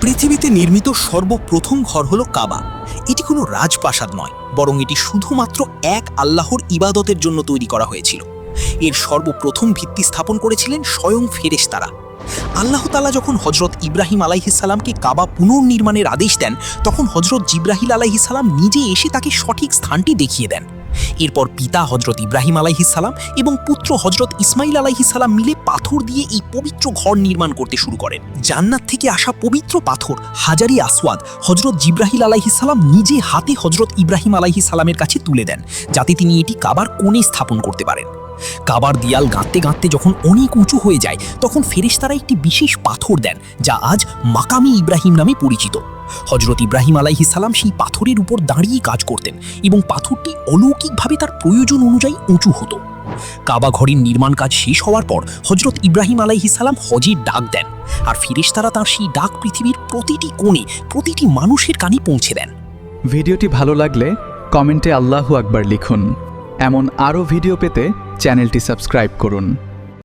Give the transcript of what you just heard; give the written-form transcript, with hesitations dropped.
পৃথিবীতে নির্মিত সর্বপ্রথম ঘর হলো কাবা। এটি কোনো রাজপ্রাসাদ নয়, বরং এটি শুধুমাত্র এক আল্লাহর ইবাদতের জন্য তৈরি করা হয়েছিল। এর সর্বপ্রথম ভিত্তি স্থাপন করেছিলেন স্বয়ং ফেরেশতারা। আল্লাহ তাআলা যখন হজরত ইব্রাহিম আলাইহিসসালামকে কাবা পুনর্নির্মাণের আদেশ দেন, তখন হজরত জিবরাহিল আলাইহিসসালাম নিজে এসে তাকে সঠিক স্থানটি দেখিয়ে দেন। এরপর পিতা হজরত ইব্রাহিম আলাইহিসসালাম এবং পুত্র হজরত ইসমাইল আলাইহিসসালাম মিলে পাথর দিয়ে এই পবিত্র ঘর নির্মাণ করতে শুরু করেন। জান্নাত থেকে আসা পবিত্র পাথর হাজারি আসওয়াদ হজরত জিবরাহিল আলাইহিসসালাম নিজে হাতে হজরত ইব্রাহিম আলাইহিসসালামের কাছে তুলে দেন, যাতে তিনি এটি কাবার কোণে স্থাপন করতে পারেন। কাবার দিয়াল গাঁথতে গাঁথতে যখন অনেক উঁচু হয়ে যায়, তখন ফেরেশতারা একটি বিশেষ পাথর দেন, যা আজ মাকামে ইব্রাহিম নামে পরিচিত। হজরত ইব্রাহিম আলাইহিসসালাম সেই পাথরের উপর দাঁড়িয়ে কাজ করতেন এবং পাথরটি অলৌকিকভাবে তার প্রয়োজন অনুযায়ী উঁচু হতো। কাবা ঘরের নির্মাণ কাজ শেষ হওয়ার পর হজরত ইব্রাহিম আলাইহিসসালাম হজের ডাক দেন, আর ফেরেশতারা তার সেই ডাক পৃথিবীর প্রতিটি কোণে প্রতিটি মানুষের কানে পৌঁছে দেন। ভিডিওটি ভালো লাগলে কমেন্টে আল্লাহু আকবার লিখুন। এমন আরও ভিডিও পেতে চ্যানেলটি সাবস্ক্রাইব করুন।